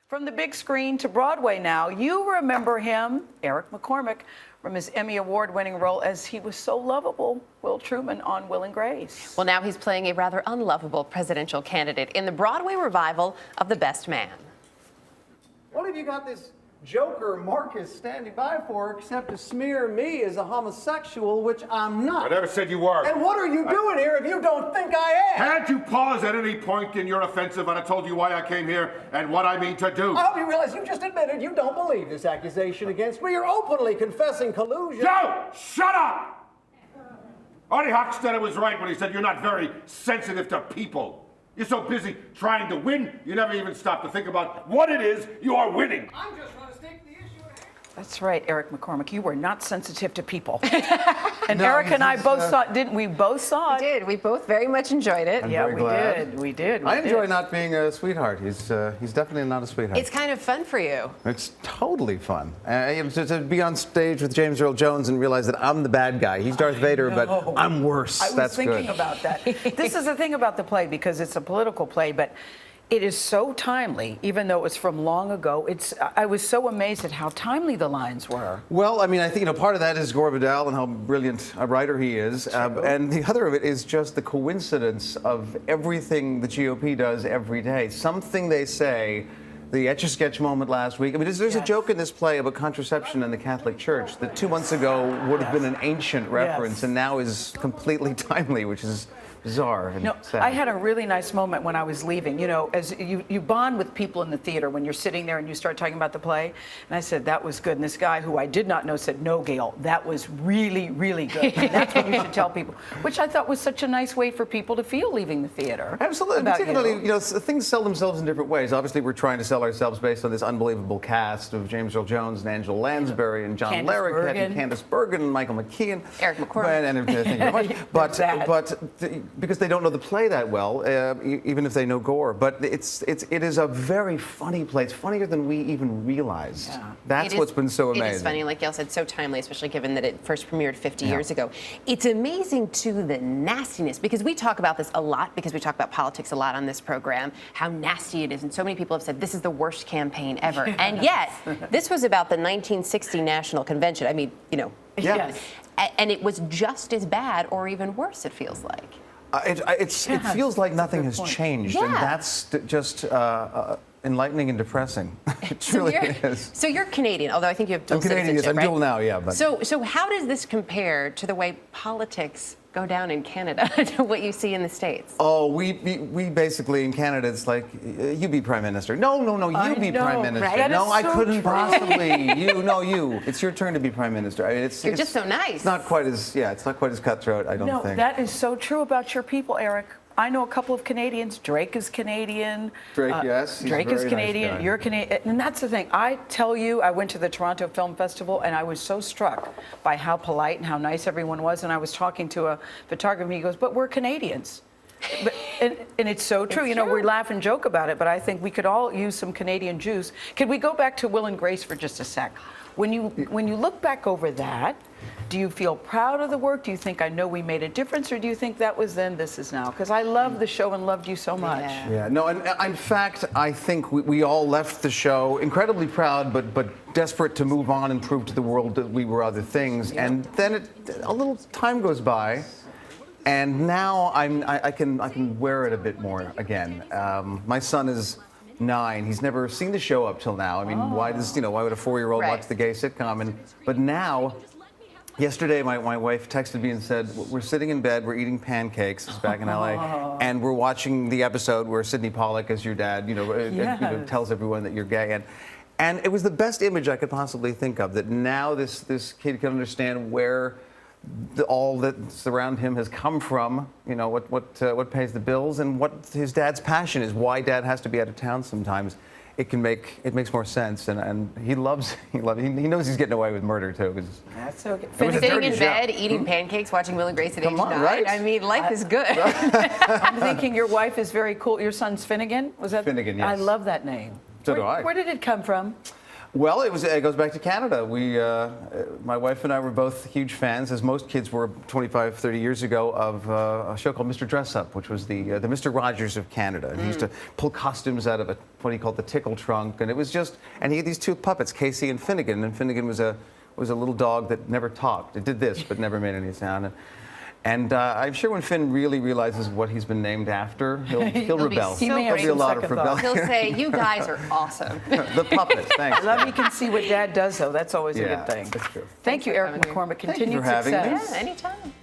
From the big screen to Broadway now, you remember him, Eric McCormack, from his Emmy Award-winning role as he was so lovable, Will Truman on Will and Grace. Well, now he's playing a rather unlovable presidential candidate in the Broadway revival of The Best Man. What have you got this joker Marcus standing by for except to smear me as a homosexual, which I'm not? I never said you were. And what are you doing here if you don't think I am? Had you paused at any point in your offensive, I'd have told you why I came here and what I mean to do. I hope you realize you just admitted you don't believe this accusation against me. You're openly confessing collusion. Joe, shut up! Artie Hochstetter was right when he said you're not very sensitive to people. You're so busy trying to win, you never even stop to think about what it is you are winning. I'm just trying to stick the issue at hand. That's right, Eric McCormack. You were not sensitive to people. And Eric and I both saw it, didn't we? Both saw it. We did. We both very much enjoyed it. I'm Yeah, very glad. we did. I enjoy not being a sweetheart. He's definitely not a sweetheart. It's kind of fun for you. It's totally fun. To be on stage with James Earl Jones and realize that I'm the bad guy. He's Darth Vader, but I'm worse. I was That's thinking good. about that. This is the thing about the play, because it's a political play, but it is so timely, even though it was from long ago. I was so amazed at how timely the lines were. Well, I mean, I think part of that is Gore Vidal and how brilliant a writer he is, and the other of it is just the coincidence of everything the GOP does every day. Something they say. The Etch-a-Sketch moment last week. I mean, there's a joke in this play about contraception in the Catholic Church that 2 months ago would have been an ancient reference and now is completely timely, which is bizarre and sad. I had a really nice moment when I was leaving. You know, as you bond with people in the theater when you're sitting there and you start talking about the play. And I said, that was good. And this guy who I did not know said, no, Gail, that was really, really good. And that's what you should tell people, which I thought was such a nice way for people to feel leaving the theater. Absolutely. Particularly, things sell themselves in different ways. Obviously, we're trying to sell ourselves based on this unbelievable cast of James Earl Jones and Angela Lansbury and John Larroquette and Candace Bergen and Michael McKean. Eric McCormack. And thank you very much. Because they don't know the play that well, even if they know Gore. But it is a very funny play. It's funnier than we even realized. Yeah. That's what's been so amazing. It is funny, like Gail said, so timely, especially given that it first premiered 50 years ago. It's amazing, too, the nastiness, because we talk about this a lot, because we talk about politics a lot on this program, how nasty it is. And so many people have said, this is the worst campaign ever. And yet, this was about the 1960 National Convention. I mean, Yes. And it was just as bad or even worse, it feels like. It feels like nothing has changed, and that's just enlightening and depressing. It truly is. So you're Canadian, although I think you have dual I'm Canadian, citizenship, yes, I'm dual right? now, yeah. But. So how does this compare to the way politics go down in Canada to what you see in the States? Oh, we basically in Canada, it's like you be prime minister. No, you be prime minister. Right? No, I couldn't possibly. You. It's your turn to be prime minister. I mean, You're just so nice. It's not quite as it's not quite as cutthroat. I don't think. No, that is so true about your people, Eric. I know a couple of Canadians. Drake is Canadian. Drake, yes. Drake is Canadian. Nice. You're Canadian. And that's the thing. I tell you, I went to the Toronto Film Festival, and I was so struck by how polite and how nice everyone was. And I was talking to a photographer, and he goes, but we're Canadians. And it's so true. We laugh and joke about it, but I think we could all use some Canadian juice. Can we go back to Will and Grace for just a sec? When you look back over that, do you feel proud of the work? Do you think, I know we made a difference, or do you think that was then, this is now? Because I love the show and loved you so much. Yeah, no, and in fact, I think we all left the show incredibly proud, but desperate to move on and prove to the world that we were other things. Yeah. And then a little time goes by, and now I can wear it a bit more again. My son is 9. He's never seen the show up till now. I mean, why would a 4-year-old watch the gay sitcom? But now. Yesterday, my wife texted me and said, we're sitting in bed, we're eating pancakes, it's back in LA, and we're watching the episode where Sidney Pollack, as your dad, tells everyone that you're gay. And it was the best image I could possibly think of, that now this kid can understand where all that's around him has come from, what pays the bills, and what his dad's passion is, why dad has to be out of town sometimes. It makes more sense, and he knows he's getting away with murder too. That's so good. Sitting in bed, eating pancakes, watching Will and Grace at age 9. Right? I mean, life is good. I'm thinking your wife is very cool. Your son's Finnegan? Was that Finnegan? Yes. I love that name. So do I. Where did it come from? Well, it goes back to Canada. My wife and I were both huge fans, as most kids were 25, 30 years ago, of a show called Mr. Dress-Up, which was the Mr. Rogers of Canada. And he used to pull costumes out of what he called the tickle trunk, and it was just, and he had these two puppets, Casey and Finnegan Finnegan was a little dog that never talked. It did this, but never made any sound. And I'm sure when Finn really realizes what he's been named after, he'll be rebel. so He may have There'll be a some lot of second thought. rebellion. He'll say, "You guys are awesome." The puppets, thanks. Love you can see what Dad does, though. That's always a Yeah, good thing. that's true. Thank you, for Eric coming here. McCormack. Continued having me. success. Yeah, anytime.